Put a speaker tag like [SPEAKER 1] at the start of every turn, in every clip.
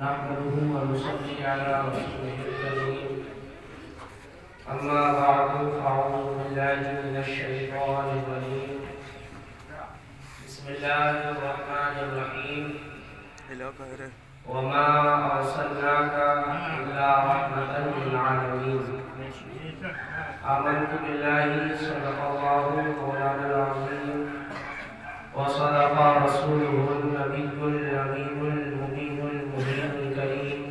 [SPEAKER 1] نحمده ونصلي على رسوله الكريم أما بعد فأعوذ بالله من الشيطان الرجيم بسم الله الرحمن الرحيم وما أرسلناك إلا رحمة للعالمين آمنت بالله صدق الله مولانا العظيم وصدق رسوله النبي الأمين المبين المبين الكريم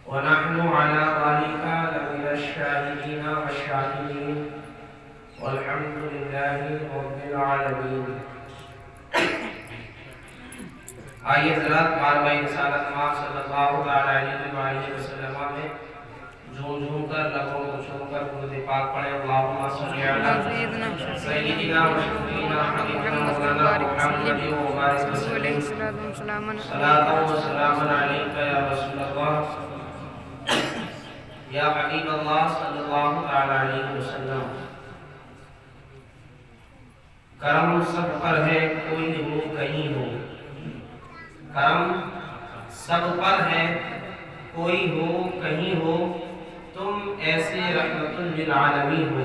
[SPEAKER 1] ونحن على ذلك لمن الشاهدين والشاكرين والحمد لله رب العالمين. آئیے حضرات بارگاہ رسالت مآب صلی اللہ علیہ وآلہ وسلم میں جھوم جھوم کر لبوں کو چھوم کر درود پاک پڑھیں. اللہم صلی علی سیدنا و شفیعنا حبیبنا مولانا محمد و بارک وسلم صلاۃ و سلام علیک یا رسول اللہ یا حبیب اللہ صلی اللہ علیہ وسلم. کرم سب پر ہے کوئی ہو کہیں ہو، کرم سب پر ہے کوئی ہو کہیں ہو، تم ایسے رحمت للعالمین ہو.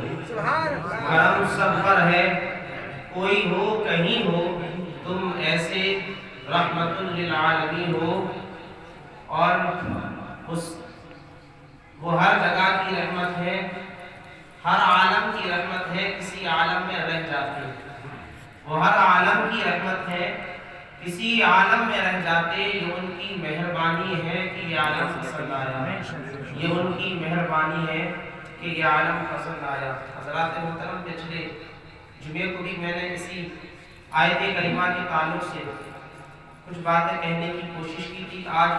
[SPEAKER 1] کرم سب پر ہے کوئی ہو کہیں ہو، تم ایسے رحمت للعالمین ہو. اور وہ ہر جگہ کی رحمت ہے، ہر عالم کی رحمت ہے، کسی عالم میں رہ جاتے. وہ ہر عالم کی رحمت ہے، کسی عالم میں رہ جاتے. یہ ان کی مہربانی ہے کہ یہ عالم پسند آیا، یہ ان کی مہربانی ہے کہ یہ عالم پسند آیا. حضرات محترم، پچھلے جمعے کو بھی میں نے اسی آیت کریمہ کے تعلق سے کچھ باتیں کہنے کی کوشش کی تھی. آج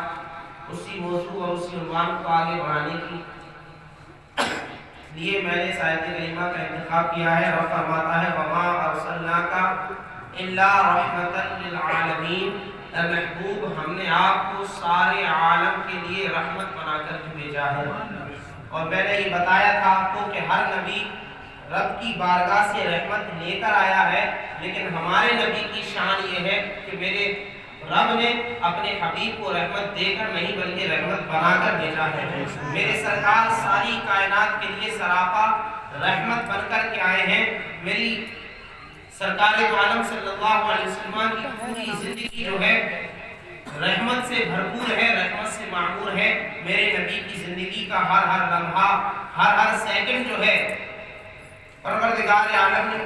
[SPEAKER 1] اسی موضوع اور اسی عنوان کو آگے بڑھانے کی لیے میں نے اس آیت کریمہ کا انتخاب کیا ہے. رب فرماتا ہے وَمَا أَرْسَلْنَاكَ إِلَّا رَحْمَةً لِلْعَالَمِينَ. اے محبوب، ہم نے آپ کو سارے عالم کے لیے رحمت بنا کر بھیجا ہے. اور میں نے یہ بتایا تھا آپ کو کہ ہر نبی رب کی بارگاہ سے رحمت لے کر آیا ہے، لیکن ہمارے نبی کی شان یہ ہے کہ میرے رب نے اپنے حبیب کو رحمت دے کر نہیں بلکہ رحمت بنا کر بھیجا ہے. میرے سرکار ساری کائنات کے لیے سراپا رحمت بن کر کے آئے ہیں. میری سرکار عالم صلی اللہ علیہ وسلم کی پوری زندگی جو ہے رحمت سے بھرپور ہے، رحمت سے معمور ہے. میرے نبی کی زندگی کا ہر ہر لمحہ، ہر سیکنڈ جو ہے پروردگار عالم نے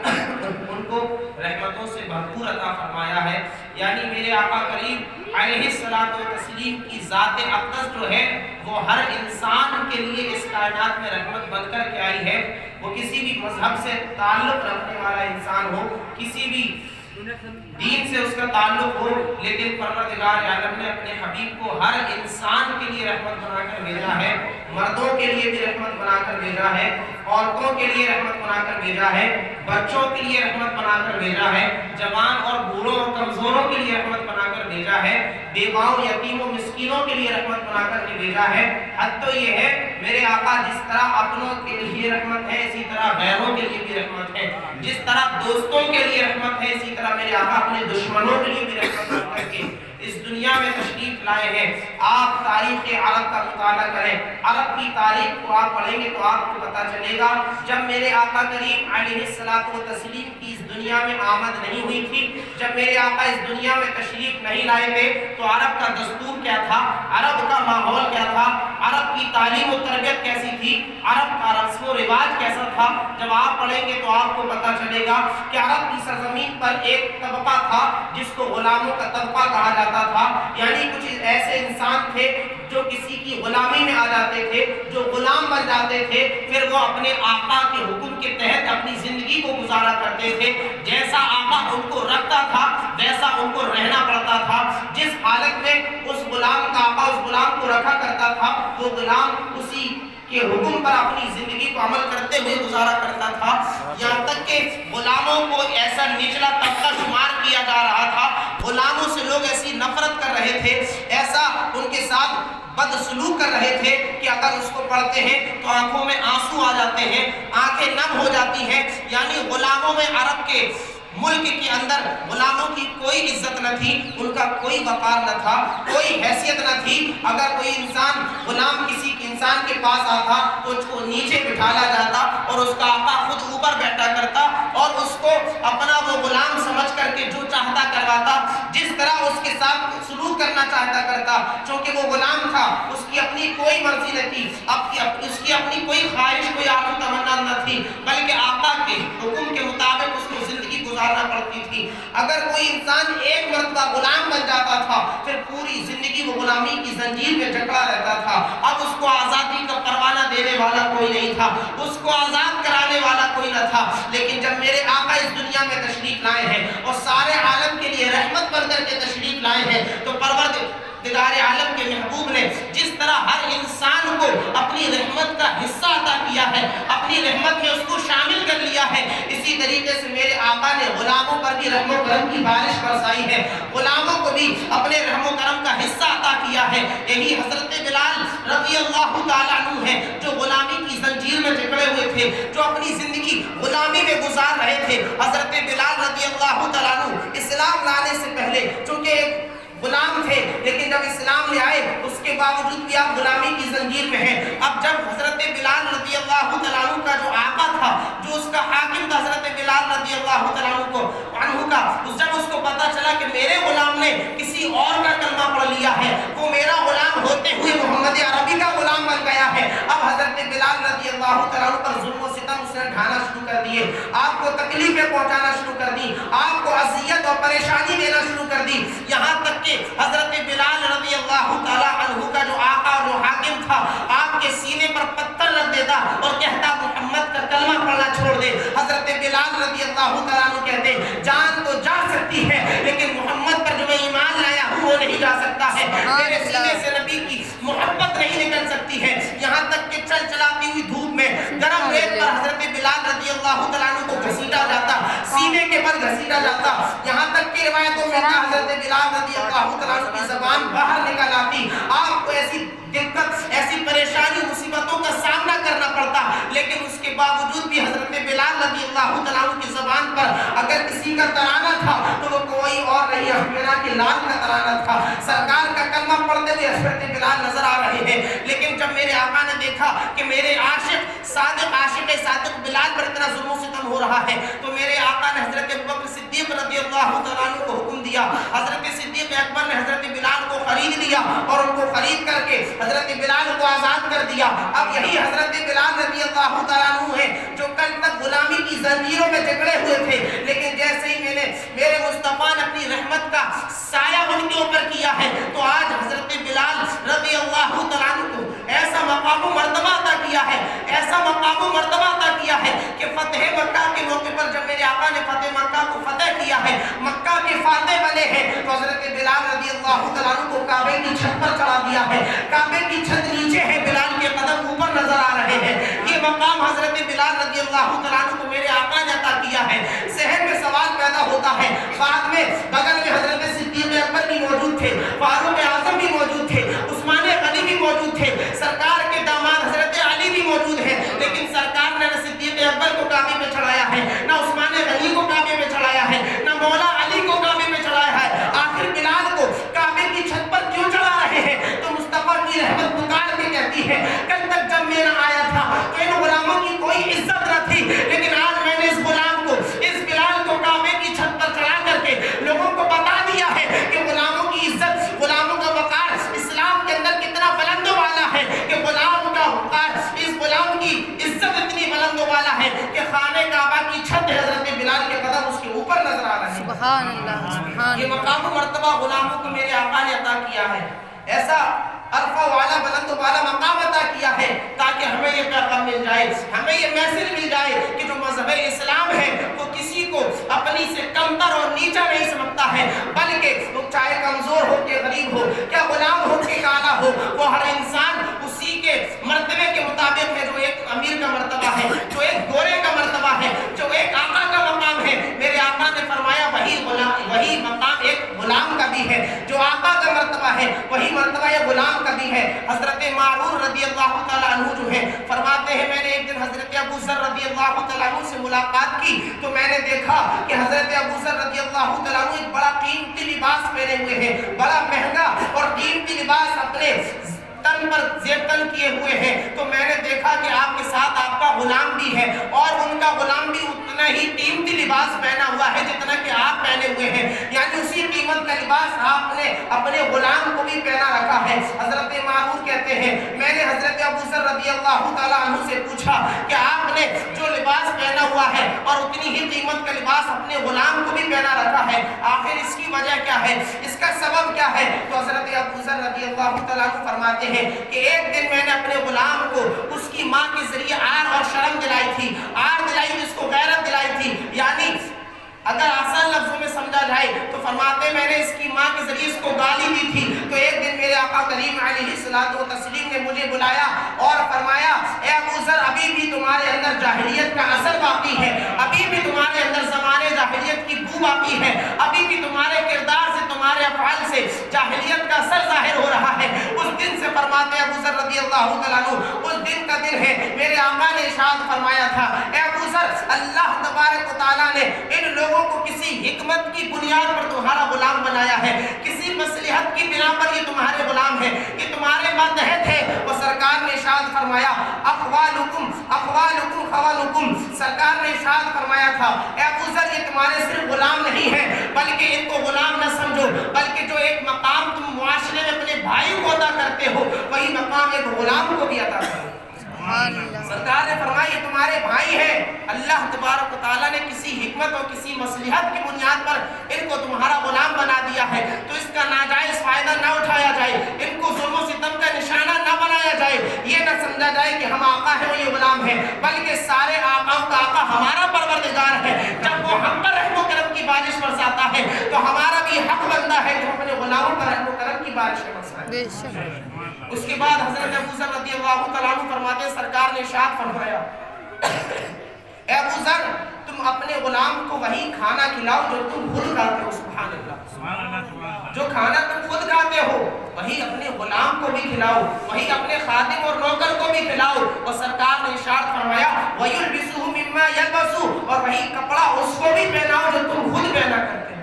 [SPEAKER 1] ان کو رحمتوں سے بھرپور عطا فرمایا ہے. یعنی میرے آقا کریم علیہ الصلوۃ والتسلیم کی ذات اقدس جو ہے وہ ہر انسان کے لیے اس کائنات میں رحمت بن کر کے آئی ہے. وہ کسی بھی مذہب سے تعلق رکھنے والا انسان ہو، کسی بھی دین سے اس کا تعلق ہو، لیکن پروردگار عالم نے اپنے حبیب کو ہر انسان کے لیے رحمت بنا کر بھیجا ہے. مردوں کے لیے بھی رحمت بنا کر بھیجا ہے، عورتوں کے لیے رحمت بنا کر بھیجا ہے، بچوں کے لیے رحمت بنا کر بھیجا ہے، جوان اور بوڑھوں اور کمزوروں کے لیے رحمت بنا کر بھیجا ہے، بیواؤں، یتیموں، مسکینوں کے لیے رحمت بنا کر کے بھیجا ہے. حد تو یہ ہے میرے آقا جس طرح اپنوں کے لیے رحمت ہے اسی طرح غیروں کے لیے بھی رحمت ہے. جس طرح دوستوں کے لیے رحمت ہے اسی طرح میرے آقا اپنے دشمنوں کے لیے بھی رحمت بن کر کے اس دنیا میں تشریف لائے ہیں. آپ تاریخ عرب کا مطالعہ کریں، عرب کی تاریخ کو آپ پڑھیں گے تو آپ کو پتہ چلے گا جب میرے آقا کریم علیہ الصلوۃ والتسلیم کی اس دنیا میں آمد نہیں ہوئی تھی، جب میرے آقا اس دنیا میں تشریف نہیں لائے تھے تو عرب کا دستور کیا تھا، عرب کا ماحول کیا تھا، عرب کی تعلیم و تربیت کیسی تھی، عرب کا رسم و رواج کیسا تھا. جب آپ پڑھیں گے تو آپ کو پتہ چلے گا کہ عرب کی سرزمین پر ایک طبقہ تھا جس کو غلاموں کا طبقہ کہا جاتا تھا. یعنی کچھ ایسے انسان تھے جو کسی کی غلامی میں آ جاتے تھے، جو غلام بن جاتے تھے، پھر وہ اپنے آقا کے حکم کے تحت اپنی زندگی کو گزارا کرتے تھے. جیسا آقا ان کو رکھتا تھا ویسا ان کو رہنا پڑتا تھا. جس حالت میں اس غلام کا آقا اس غلام کو رکھا کرتا تھا وہ غلام اسی کے حکم پر اپنی زندگی کو عمل کرتے ہوئے گزارا کرتا تھا. یہاں تک کہ غلاموں کو ایسا نچلا طبقہ شمار کیا جا رہا تھا، غلاموں سے لوگ ایسی نفرت کر رہے تھے، ایسا ان کے ساتھ بدسلوک کر رہے تھے کہ اگر اس کو پڑھتے ہیں تو آنکھوں میں آنسو آ جاتے ہیں، آنکھیں نم ہو جاتی ہیں. یعنی غلاموں میں عرب کے ملک کے اندر غلاموں کی کوئی عزت نہ تھی، ان کا کوئی وقار نہ تھا، کوئی حیثیت نہ تھی۔ اگر کوئی انسان غلام کسی انسان کے پاس آتا تو اس کو نیچے بٹھالا جاتا اور اس کا آقا خود اوپر بیٹھا کرتا اور اس کو اپنا وہ غلام سمجھ کر کے جو چاہتا کرواتا، جس طرح اس کے ساتھ سلوک کرنا چاہتا کرتا، چونکہ وہ غلام تھا، اس کی اپنی کوئی مرضی نہ تھی، اس کی اپنی کوئی خواہش، کوئی آرزو تمنا نہ تھی، بلکہ آقا کے حکم کے مطابق اس کو زندگی گزارنا پڑتی تھی۔ اگر کوئی انسان ایک مرتبہ غلام بن جاتا تھا پھر پوری زندگی وہ غلامی کی زنجیر میں جکڑا رہتا تھا۔ اب اس کو آزادی کا پروانہ دینے والا کوئی نہیں تھا، اس کو آزاد کرانے والا کوئی نہ تھا۔ لیکن جب میرے آقا اس دنیا میں تشریف لائے ہیں اور سارے عالم کے لیے رحمت بن کر کے تشریف لائے ہیں، تو پروردگار عالم کے محبوب نے جس طرح ہر انسان کو اپنی رحمت کا حصہ عطا کیا ہے، اپنی رحمت میں اس کو شامل کر لیا ہے، اسی طریقے سے میرے آقا نے غلاموں پر بھی رحم و کرم کی بارش برسائی ہے، غلاموں کو بھی اپنے رحم و کرم کا حصہ عطا کیا ہے۔ یہی حضرت بلال رضی اللہ تعالیٰ عنہ ہے جو غلامی کی زنجیر میں جکڑے ہوئے تھے، جو اپنی زندگی غلامی میں گزار رہے تھے۔ حضرت بلال رضی اللہ تعالیٰ عنہ اسلام لانے سے پہلے چونکہ ایک غلام تھے، لیکن جب اسلام لے آئے اس کے باوجود بھی آپ غلامی کی زنجیر میں ہیں۔ اب جب حضرت بلال رضی اللہ تعالیٰ عنہ کا جو آقا تھا، جو اس کا حاکم تھا حضرت بلال رضی اللہ تعالیٰ عنہ کا، جب اس کو پتا چلا کہ میرے غلام نے کسی اور کا کلمہ پڑھ لیا ہے، وہ میرا غلام ہوتے ہوئے محمد عربی کا غلام بن گیا ہے، اب حضرت بلال رضی اللہ تعالیٰ عنہ پر ظلم و ستم اس نے ڈھانا شروع کر دیے، آپ کو تکلیفیں پہنچانا شروع کر دی، آپ کو اذیت اور پریشانی دینا شروع کر دی، یہاں تک کہ حضرت بلال رضی اللہ تعالیٰ عنہ کا جو آقا اور جو حاکم تھا آپ کے سینے پر پتھر رکھ دیتا اور کہتا محمد کا کلمہ پڑھنا چھوڑ دے۔ حضرت بلال رضی اللہ تعالیٰ عنہ کہتے جان تو جا سکتی ہے لیکن محمد پر جو میں ایمان لایا ہوں وہ نہیں جا سکتا ہے، میرے سینے سے نبی کی محبت نہیں نکل سکتی ہے۔ یہاں تک کہ چل چلاتی ہوئی دھوپ میں گرم ریت پر حضرت بلال رضی اللہ تعالیٰ عنہ کو گھسیٹا جاتا، سینے کے بل گھسیٹا جاتا، یہاں تک کہ روایتوں میں حضرت بلال رضی اللہ تعالیٰ عنہ کی زبان باہر نکل آتی، آپ کو ایسی دقت، ایسی پریشانی، مصیبتوں کا سامنا کرنا پڑتا، لیکن اس کے باوجود بھی حضرت بلال رضی اللہ تعالیٰ عنہ کی زبان پر اگر کسی کا ترانہ تھا تو وہ کوئی اور نہیں حمینا کے لال کا ترانہ تھا، سرکار کا کلمہ پڑھتے ہوئے حضرت بلال نظر آ رہے ہیں۔ لیکن جب میرے آقا نے دیکھا کہ میرے عاشق صادق بلال پر اتنا ظلم و ستم ہو رہا ہے تو میرے آقا نے حضرت ابوبکر صدیق رضی اللہ تعالیٰ عنہ کو حکم دیا، حضرت صدیق اکبر نے حضرت بلال کو خرید لیا اور ان کو خرید کر کے حضرت بلال کو آزاد کر دیا۔ اب یہی حضرت بلال رضی اللہ تعالیٰ عنہ ہے جو کل تک غلامی کی زنجیروں میں جکڑے ہوئے تھے، لیکن جیسے ہی میرے مصطفیٰ نے اپنی رحمت کا سایہ ان کے اوپر کیا ہے تو آج حضرت بلال رضی اللہ تعالیٰ عنہ کو ایسا مقام و مرتبہ عطا کیا ہے، ایسا مقام و مرتبہ عطا کیا ہے کہ فتح مکہ کے موقع پر جب میرے آقا نے فتح مکہ کو فتح کیا ہے، مکہ کے فاتح بنے ہیں، تو حضرت بلال رضی اللہ تعالیٰ عنہ کو کعبے کی چھت پر چڑھا دیا ہے، کعبے کی چھت نیچے ہے، بلال کے قدم اوپر نظر آ رہے ہیں۔ یہ مقام حضرت بلال رضی اللہ تعالیٰ عنہ کو میرے آقا نے عطا کیا ہے۔ ذہن میں سوال پیدا ہوتا ہے، بعد میں بغل میں حضرت صدیق اکبر بھی موجود تھے، فاروق اعظم بھی موجود تھے، عثمان غنی بھی موجود تھے، سرکار کے داماد حضرت علی بھی موجود ہیں، لیکن سرکار نے نہ صدیق اکبر کو کعبے پہ چڑھایا ہے، نہ عثمان غنی کو کعبے پہ چڑھایا ہے، نہ مولا علی کو کعبے پہ چڑھایا ہے۔ آخر بلال کو کعبے کی چھت پر کیوں چڑھا رہے ہیں؟ تو مصطفیٰ کی رحمت پکار کے کہتی ہے کل تک جب میرا آیا تھا تو ان غلاموں کی کوئی عزت نہ تھی، لیکن آج میں نے اس غلام کو، اس بلال کو کعبے کی چھت پر چڑھا کر کے لوگوں کو بتا دیا ہے کہ غلاموں کی عزت، غلاموں کا وقار اسلام کے اندر کتنا بلند و بالا ہے، کہ غلام کا وقار، اس غلام کی عزت اتنی بلند و بالا ہے کہ خانہ کعبہ کی چھت حضرت بلال کے قدم اس کے اوپر نظر آ رہے ہیں۔
[SPEAKER 2] سبحان اللہ، سبحان
[SPEAKER 1] یہ مقام و مرتبہ غلاموں کو میرے آقا نے عطا کیا ہے، ایسا عرفہ والا بلند و بالا مقام عطا کیا ہے تاکہ ہمیں یہ پیغام مل جائے، ہمیں یہ میسج مل جائے کہ جو مذہب اسلام ہے وہ کسی کو اپنی سے کمتر اور نیچا نہیں سمجھتا ہے، بلکہ وہ چاہے کمزور ہو کے غریب ہو، کیا غلام ہو کے کالا ہو، وہ ہر انسان اسی کے مرتبے کے مطابق ہے، جو ایک امیر کا مرتبہ ہے، جو ایک گورے کا مرتبہ ہے، جو ایک آقا کا مقام ہے۔ میرے آقا نے فرمایا وہی مقام ایک غلام کا بھی ہے، جو آقا کا مرتبہ ہے وہی مرتبہ یہ غلام کا بھی ہے۔ حضرت معرور رضی اللہ تعالیٰ عنہ جو ہے فرماتے ہیں میں نے ایک دن حضرت ابو ذر رضی اللہ تعالیٰ عنہ سے ملاقات کی تو میں نے دیکھا کہ حضرت ابو ذر رضی اللہ تعالیٰ عنہ ایک بڑا قیمتی لباس پہنے ہوئے ہیں، بڑا مہنگا اور قیمتی لباس اپنے تن پر زیبتن کیے ہوئے ہیں. تو میں نے دیکھا کہ آپ کے ساتھ آپ کا غلام بھی ہے اور ان کا غلام بھی اتنا ہی قیمتی لباس پہنا ہوا ہے جتنا کہ آپ پہنے ہوئے ہیں، یعنی اسی قیمت کا لباس آپ نے اپنے غلام کو بھی پہنا رکھا ہے. حضرت معمور کہتے ہیں میں نے حضرت ابو ذر رضی اللہ تعالیٰ عنہ سے پوچھا کہ آپ نے جو لباس پہنا ہوا ہے اور اتنی ہی قیمت کا لباس اپنے غلام کو بھی پہنا رکھا ہے، آخر اس کی وجہ کیا ہے، اس کا سبب کیا ہے؟ تو حضرت ابو ذر رضی اللہ تعالیٰ عنہ فرماتے ہیں کہ ایک دن میں نے اپنے غلام کو اس کی ماں کے ذریعے آر اور شرم دلائی تھی، آر دلائی جس کو غیرت دلائی تھی، یعنی اگر آسان لفظوں میں سمجھا جائے تو فرماتے میں نے اس کی ماں کے ذریعے اس کو گالی دی تھی. تو ایک دن میرے آقا کریم علیہ الصلوۃ والتسلیم نے مجھے بلایا اور فرمایا اے ابو ذر ابھی بھی تمہارے اندر جاہلیت کا اثر باقی ہے، ابھی بھی تمہارے اندر زمانے جاہلیت کی بو باقی ہے، ابھی بھی تمہارے کردار سے تمہارے افعال سے جاہلیت کا اثر ظاہر ہو رہا ہے. اس دن سے فرماتے ابو ذر رضی اللہ تعالیٰ عنہ اس دن کا دن ہے میرے آقا نے ارشاد فرمایا تھا اے ابو ذر اللہ تبارک و تعالیٰ نے ان لوگوں کو کسی حکمت کی بنیاد پر تمہارا غلام بنایا ہے، کسی مصلحت کی بنا پر یہ تمہارے غلام ہے، یہ تمہارے ماتحت ہے. اور سرکار نے ارشاد فرمایا اخوالکم اخوالکم خوالکم، سرکار نے ارشاد فرمایا تھا اے ابو ذر یہ تمہارے صرف غلام نہیں ہیں بلکہ ان کو غلام نہ سمجھو، بلکہ جو ایک مقام تم معاشرے میں اپنے بھائی کو ادا کرتے ہو وہی مقام ایک غلام کو بھی ادا کرو. سرکار نے فرمایا یہ تمہارے بھائی ہیں، اللہ تبارک و تعالیٰ نے کسی حکمت اور کسی مصلحت کی بنیاد پر ان کو تمہارا غلام بنا دیا ہے، تو اس کا ناجائز فائدہ نہ اٹھایا جائے، ان کو ظلم و ستم کا نشانہ نہ بنایا جائے، یہ نہ سمجھا جائے کہ ہم آقا ہیں اور یہ غلام ہیں، بلکہ سارے آقاؤں کا آقا ہمارا پروردگار ہے. جب وہ ہم پر رحم و کرم کی بارش برساتا ہے تو ہمارا بھی حق بنتا ہے کہ ہم اپنے غلاموں پر رحم و کرم کی بارش برسائیں. اس کے بعد حضرت ابو ذر رضی اللہ تعالیٰ عنہ فرماتے سرکار نے ارشاد فرمایا اے ابو ذر تم اپنے غلام کو وہی کھانا کھلاؤ جو تم خود کھاتے ہو. سبحان اللہ، جو کھانا تم خود کھاتے ہو وہی اپنے غلام کو بھی کھلاؤ، وہی اپنے خادم اور نوکر کو بھی کھلاؤ. اور سرکار نے ارشاد فرمایا وَيُلْبِسُهُ مِمَّا يَلْبَسُ، اور وہی کپڑا اس کو بھی پہناؤ جو تم خود پہنا کرتے ہیں.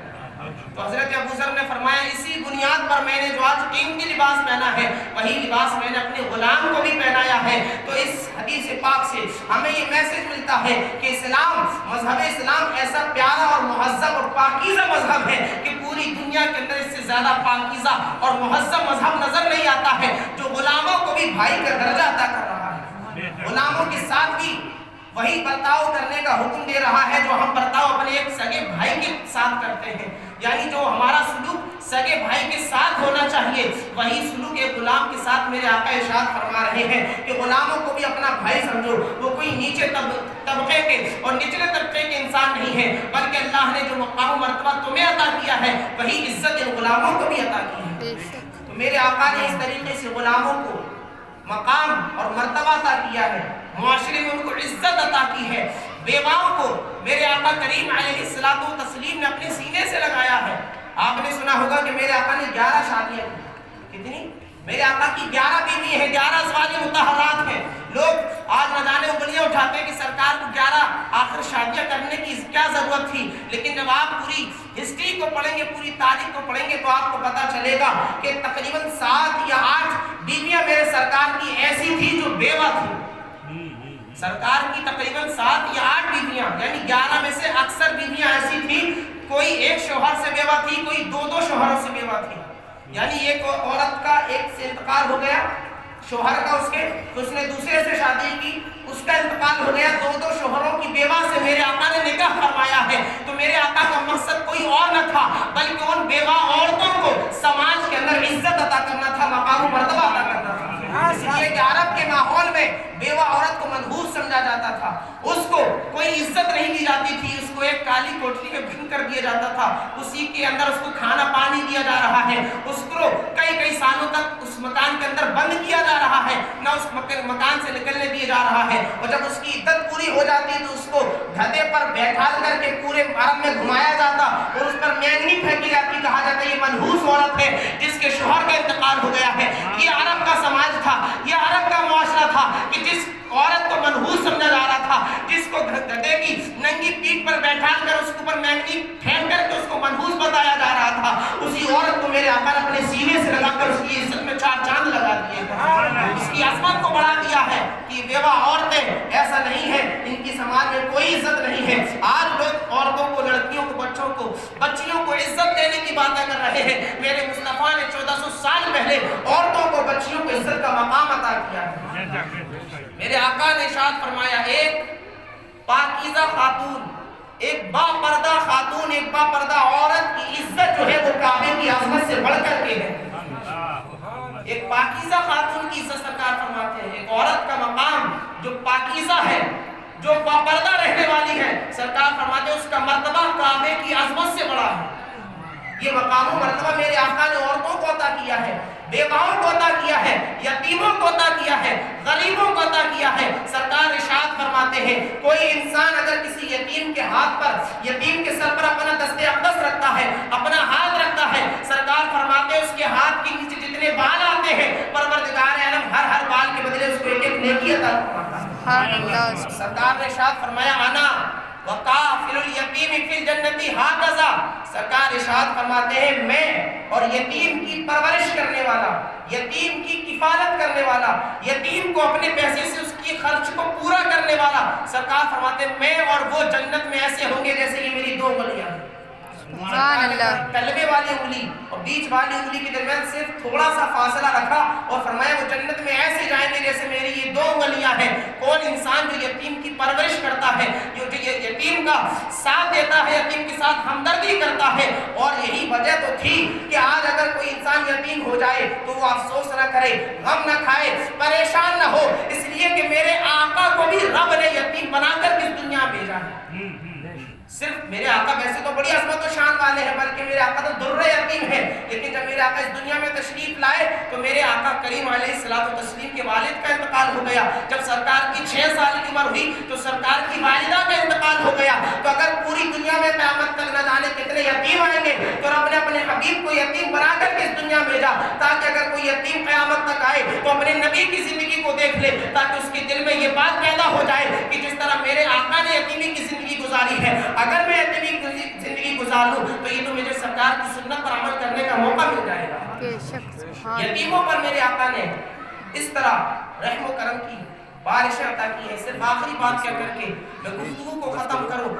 [SPEAKER 1] تو حضرت ابو ذر نے فرمایا اسی بنیاد پر میں نے جو آج قیمتی لباس پہنا ہے وہی لباس میں نے اپنے غلام کو بھی پہنایا ہے. تو اس حدیث پاک سے ہمیں یہ میسج ملتا ہے کہ اسلام، مذہب اسلام ایسا پیارا اور مہذب اور پاکیزہ مذہب ہے کہ پوری دنیا کے اندر اس سے زیادہ پاکیزہ اور مہذب مذہب نظر نہیں آتا ہے، جو غلاموں کو بھی بھائی کا درجہ عطا کر رہا ہے، غلاموں کے ساتھ بھی وہی برتاؤ کرنے کا حکم دے رہا ہے جو ہم برتاؤ اپنے ایک سگے بھائی کے ساتھ کرتے ہیں. یعنی جو ہمارا سلوک سگے بھائی کے ساتھ ہونا چاہیے وہی سلوک ایک غلام کے ساتھ میرے آقا ارشاد فرما رہے ہیں کہ غلاموں کو بھی اپنا بھائی سمجھو. وہ کوئی نیچے طبقے کے اور نچلے طبقے کے انسان نہیں ہے، بلکہ اللہ نے جو مقام و مرتبہ تمہیں عطا کیا ہے وہی عزت ان غلاموں کو بھی عطا کی ہے. تو میرے آقا نے اس طریقے سے غلاموں کو مقام اور مرتبہ عطا کیا ہے، معاشرے میں ان کو عزت عطا کی ہے. بیواؤں کو میرے آقا کریم علیہ الصلوۃ والتسلیم نے اپنے سینے سے لگایا ہے. آپ نے سنا ہوگا کہ میرے آقا نے 11 شادیاں کی. کتنی؟ میرے آقا کی 11 بیوی ہیں، 11 ازواج مطہرات ہیں. لوگ آج نہ جانے انگلیاں اٹھاتے ہیں کہ سرکار کو 11 آخر شادیاں کرنے کی کیا ضرورت تھی. لیکن جب آپ پوری ہسٹری کو پڑھیں گے، پوری تاریخ کو پڑھیں گے تو آپ کو پتا چلے گا کہ تقریباً 7 یا 8 بیویاں میرے سرکار کی ایسی تھی جو بیوہ تھی. سرکار کی تقریباً 7 یا 8 بیویاں، یعنی 11 میں سے اکثر بیویاں ایسی تھی کوئی ایک شوہر سے بیوہ تھی، کوئی 2 شوہروں سے بیوہ تھی. یعنی ایک عورت کا ایک سے انتقال ہو گیا شوہر کا، اس کے تو اس نے دوسرے سے شادی کی، اس کا انتقال ہو گیا، 2 شوہروں کی بیوہ سے میرے آقا نے نکاح فرمایا ہے. تو میرے آقا کا مقصد کوئی اور نہ تھا بلکہ ان بیوہ عورتوں کو سماج کے اندر عزت عطا کرنا تھا، مقام و مرتبہ عطا کرنا تھا. اس لیے کہ عرب کے ماحول میں بیوہ عورت کو منحوس سمجھا جاتا تھا، اس کو کوئی عزت نہیں دی جاتی تھی، اس کو ایک کالی کوٹری میں بند کر دیا جاتا تھا، اسی کے اندر اس کو کھانا پانی دیا جا رہا ہے، اس کو کئی سالوں تک اس مکان کے اندر بند کیا جا رہا ہے، نہ اس مکان سے نکلنے دیا جا رہا ہے. اور جب اس کی عدت پوری ہو جاتی تو اس کو گدھے پر بیٹھا کر کے پورے عرب میں گھمایا جاتا اور اس پر مینگنی پھینکی جاتی، کہا جاتا ہے یہ منحوس عورت ہے جس کے شوہر کا انتقال ہو گیا ہے. یہ عرب کا سماج تھا، یہ عرب کا معاشرہ تھا کہ جس عورت کو منحوس سمجھا جا رہا تھا، جس کو گدھے کی یتیم کی پیٹھ پر بیٹھا کر اس کے اوپر مینگنی پھینک کر کے اس کو منحوس بتایا جا رہا تھا، اسی عورت کو میرے آقا نے اپنے سینے سے لگا کر اس کی عزت میں 4 چاند لگا دیے، اس کی عظمت کو بڑھا دیا ہے کہ بیوہ عورتیں ایسا نہیں ہے، ان کی سماج میں کوئی عزت نہیں ہے۔ آج لوگ عورتوں کو، لڑکیوں کو، بچوں کو، بچیوں کو عزت دینے کی باتیں کر رہے ہیں۔ میرے مصطفیٰ نے 1400 سال پہلے عورتوں کو، بچیوں کو عزت کا مقام عطا کیا ہے۔ میرے آقا نے ارشاد فرمایا ایک پاکیزہ خاتون، ایک با پردہ خاتون، ایک با پردہ عورت کی عزت جو ہے وہ کعبے کی عظمت سے بڑھ کر کے ہے۔ ایک پاکیزہ خاتون کی عزت سرکار فرماتے ہیں، ایک عورت کا مقام جو پاکیزہ ہے، جو با پردہ رہنے والی ہے، سرکار فرماتے ہیں اس کا مرتبہ کعبے کی عظمت سے بڑا ہے۔ یہ مقام و مرتبہ میرے آقا نے عورتوں کو عطا کیا ہے، بیواؤں کو عطا کیا ہے، یتیموں کو عطا کیا ہے، غریبوں کو عطا کیا ہے۔ سرکار ارشاد فرماتے ہیں کوئی انسان اگر کسی یتیم کے ہاتھ پر، یتیم کے سر پر اپنا دست اقدس رکھتا ہے، اپنا ہاتھ رکھتا ہے، سرکار فرماتے ہیں اس کے ہاتھ کے نیچے جتنے بال آتے ہیں پروردگار عالم ہر بال کے بدلے اس کو ایک ایک نیکی عطا فرماتا ہے۔ سرکار نے ارشاد فرمایا انا وقافل الیتیم فی الجنت ہکذا، سرکار ارشاد فرماتے ہیں میں اور یتیم کی پرورش کرنے والا، یتیم کی کفالت کرنے والا، یتیم کو اپنے پیسے سے اس کی خرچ کو پورا کرنے والا، سرکار فرماتے ہیں میں اور وہ جنت میں ایسے ہوں گے جیسے یہ میری 2 انگلیاں ہیں۔ تلوے والی انگلی اور بیچ والی انگلی کے درمیان صرف تھوڑا سا فاصلہ رکھا اور فرمایا وہ جنت میں ایسے جائیں گے جیسے میری یہ 2 انگلیاں ہیں۔ کون انسان جو یتیم کی پرورش کرتا ہے، جو یتیم کا ساتھ دیتا ہے، یتیم کے ساتھ ہمدردی کرتا ہے، اور یہی وجہ تو تھی کہ آج اگر کوئی انسان یتیم ہو جائے تو وہ افسوس نہ کرے، غم نہ کھائے، پریشان نہ ہو، اس لیے کہ میرے آقا کو بھی رب نے یتیم بنا کر اس دنیا میں بھیجا ہے۔ صرف میرے آقا ویسے تو بڑی عظمت و شان والے ہیں، بلکہ میرے آقا تو در یتیم ہیں، لیکن جب میرے آقا اس دنیا میں تشریف لائے تو میرے آقا کریم علیہ الصلوۃ والتسلیم کے والد کا انتقال ہو گیا۔ جب سرکار کی 6 سال کی عمر ہوئی تو سرکار کی والدہ کا انتقال ہو گیا۔ تو اگر پوری دنیا میں قیامت تک نہ جانے کتنے یتیم آئیں گے، تو رب نے اپنے حبیب کو یتیم بنا کر کے اس دنیا میں بھیجا تاکہ اگر کوئی یتیم قیامت تک آئے تو اپنے نبی کی زندگی کو دیکھ لے، تاکہ اس کے دل میں یہ بات پیدا ہو جائے کہ جس طرح میرے آقا نے یتیمی کی زندگی گزاری ہے، اگر میں یتیمی کی زندگی گزار لوں تو یہ تو مجھے سرکار کی سنت پر عمل کرنے کا موقع مل جائے گا۔ یتیموں پر میرے آقا نے اس طرح رحم و کرم کی بارشیں عطا کی ہے۔ صرف آخری بات کیا کر کے میں گفتگو کو ختم کروں،